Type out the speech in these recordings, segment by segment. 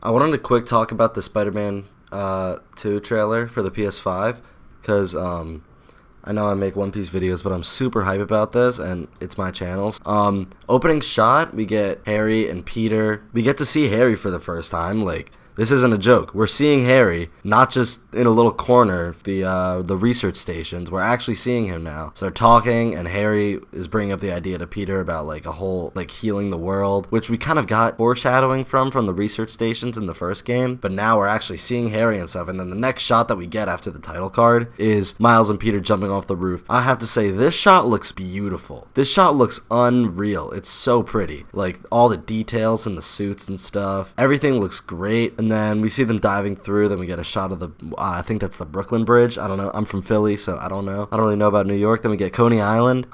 I wanted to quick talk about the Spider-Man 2 trailer for the PS5 because I know I make One Piece videos, but I'm super hype about this, and it's my channel's. Opening shot, we get Harry and Peter. We get to see Harry for the first time. Like, this isn't a joke. We're seeing Harry, not just in a little corner of the research stations. We're actually seeing him now. So they're talking, and Harry is bringing up the idea to Peter about like a whole like healing the world, which we kind of got foreshadowing from the research stations in the first game. But now we're actually seeing Harry and stuff. And then the next shot that we get after the title card is Miles and Peter jumping off the roof. I have to say, this shot looks beautiful. This shot looks unreal. It's so pretty. Like all the details and the suits and stuff. Everything looks great. And then we see them diving through. Then we get a shot of the, I think that's the Brooklyn Bridge. I don't know. I'm from Philly, so I don't know. I don't really know about New York. Then we get Coney Island.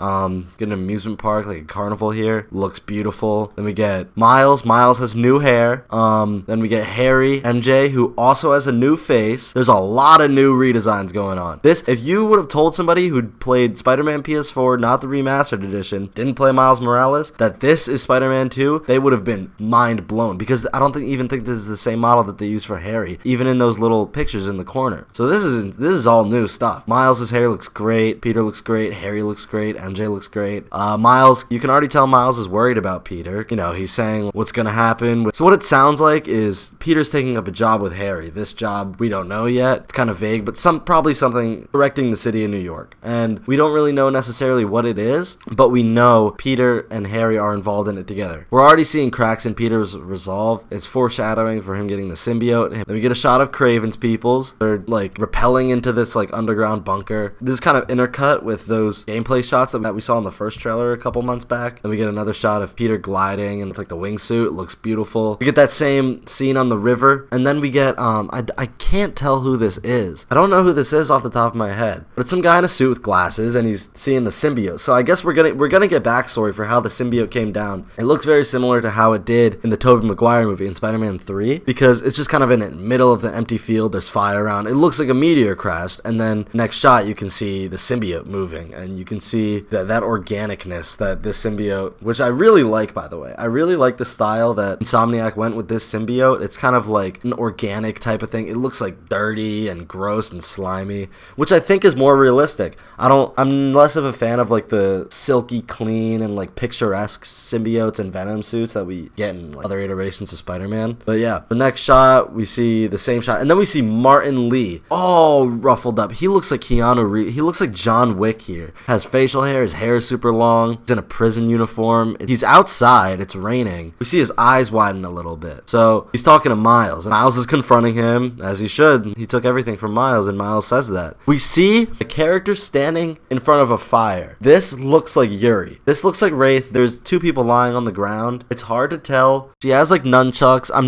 Get an amusement park, like a carnival here. Looks beautiful. Then we get Miles. Miles has new hair. Then we get Harry, MJ, who also has a new face. There's a lot of new redesigns going on. This, if you would have told somebody who played Spider-Man PS4, not the remastered edition, didn't play Miles Morales, that this is Spider-Man 2, they would have been mind blown, because I don't even think this is the same model that they use for Harry, even in those little pictures in the corner. So this is all new stuff. Miles' hair looks great, Peter looks great, Harry looks great, MJ looks great. Miles, you can already tell Miles is worried about Peter. You know, he's saying what's gonna happen. So what it sounds like is Peter's taking up a job with Harry. This job, we don't know yet. It's kind of vague, but probably something directing the city of New York. And we don't really know necessarily what it is, but we know Peter and Harry are involved in it together. We're already seeing cracks in Peter's resolve. It's foreshadowing for him getting the symbiote. Then we get a shot of Craven's peoples. They're like rappelling into this like underground bunker. This is kind of intercut with those gameplay shots that we saw in the first trailer a couple months back. Then we get another shot of Peter gliding and like the wingsuit. It looks beautiful. We get that same scene on the river, and then we get I can't tell who this is. I don't know who this is off the top of my head, but it's some guy in a suit with glasses, and he's seeing the symbiote. So I guess we're gonna get backstory for how the symbiote came down. It looks very similar to how it did in the Tobey Maguire movie in Spider-Man 3, because it's just kind of in the middle of the empty field. There's fire around. It looks like a meteor crashed, and then next shot you can see the symbiote moving, and you can see that organicness that this symbiote, which I really like, by the way. I really like the style that Insomniac went with this symbiote. It's kind of like an organic type of thing. It looks like dirty and gross and slimy, which I think is more realistic. I'm less of a fan of like the silky clean and like picturesque symbiotes and Venom suits that we get in like other iterations of Spider-Man. But yeah, the next shot, we see the same shot, and then we see Martin Lee all ruffled up. He looks like Keanu Reeves. He looks like John Wick here. Has facial hair, his hair is super long. He's in a prison uniform. He's outside, it's raining. We see his eyes widen a little bit. So he's talking to Miles, and Miles is confronting him, as he should. He took everything from Miles, and Miles says that. We see a character standing in front of a fire. This looks like Yuri. This looks like Wraith. There's two people lying on the ground. It's hard to tell. She has like nunchucks. I'm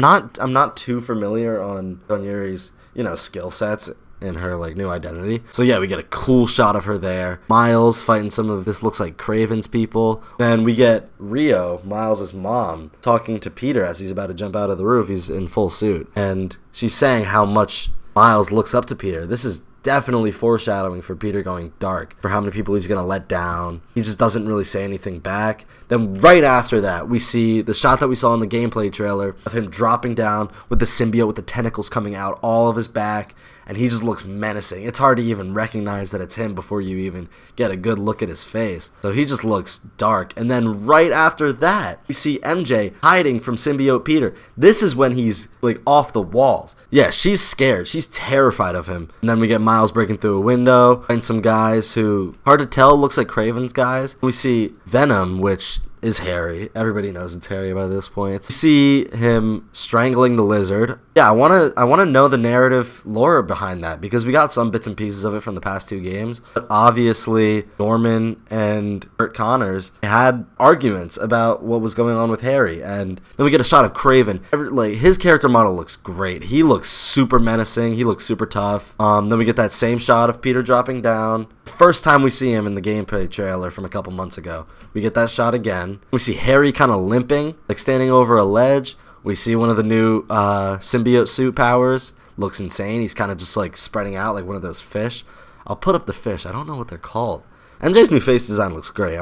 not too familiar on Yuri's, skill sets in her like new identity. So yeah, we get a cool shot of her there. Miles fighting some of this looks like Craven's people. Then we get Rio, Miles' mom, talking to Peter as he's about to jump out of the roof. He's in full suit, and she's saying how much Miles looks up to Peter. This is definitely foreshadowing for Peter going dark, for how many people he's gonna let down. He just doesn't really say anything back. Then right after that, we see the shot that we saw in the gameplay trailer of him dropping down with the symbiote with the tentacles coming out all of his back, and he just looks menacing. It's hard to even recognize that it's him before you even get a good look at his face. So he just looks dark. And then right after that, we see MJ hiding from symbiote Peter. This is when he's like off the walls. Yeah, she's scared. She's terrified of him. And then we get Miles breaking through a window, and some guys who, hard to tell, looks like Craven's guys. We see Venom, which is Harry. Everybody knows it's Harry by this point. We see him strangling the lizard. Yeah, I wanna know the narrative lore behind that, because we got some bits and pieces of it from the past two games. But obviously, Norman and Kurt Connors had arguments about what was going on with Harry. And then we get a shot of Craven. His character model looks great. He looks super menacing. He looks super tough. Then we get that same shot of Peter dropping down. First time we see him in the gameplay trailer from a couple months ago. We get that shot again. We see Harry kind of limping, like standing over a ledge. We see one of the new symbiote suit powers. Looks insane. He's kind of just like spreading out like one of those fish. I'll put up the fish. I don't know what they're called, MJ's new face design looks great.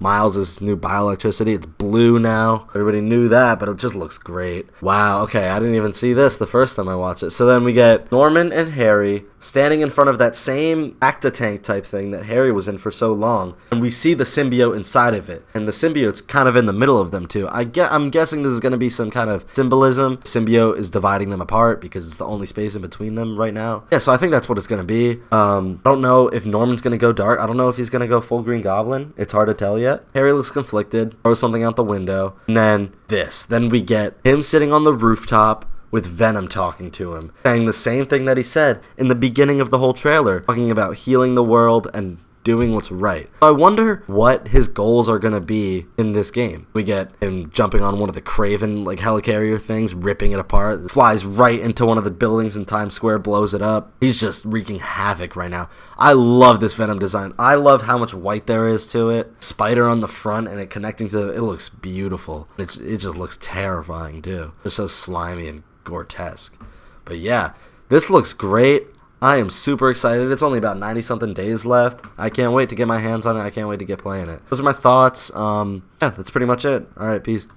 Miles' new bioelectricity, it's blue now. Everybody knew that, but it just looks great. Wow, okay, I didn't even see this the first time I watched it. So then we get Norman and Harry standing in front of that same Acta-Tank type thing that Harry was in for so long, and we see the symbiote inside of it, and the symbiote's kind of in the middle of them too. I'm guessing this is going to be some kind of symbolism. Symbiote is dividing them apart because it's the only space in between them right now. Yeah, so I think that's what it's going to be. I don't know if Norman's going to go dark. I don't know if he's going to go full Green Goblin. It's hard to tell yet. Harry looks conflicted, throws something out the window, and then this. Then we get him sitting on the rooftop with Venom talking to him, saying the same thing that he said in the beginning of the whole trailer, talking about healing the world and doing what's right. I wonder what his goals are going to be in this game. We get him jumping on one of the Kraven helicarrier things, ripping it apart, flies right into one of the buildings in Times Square, blows it up. He's just wreaking havoc right now. I love this Venom design. I love how much white there is to it. Spider on the front and it connecting to it looks beautiful. It just looks terrifying too. It's so slimy and grotesque. But yeah, this looks great. I am super excited. It's only about 90-something days left. I can't wait to get my hands on it. I can't wait to get playing it. Those are my thoughts. Yeah, that's pretty much it. All right, peace.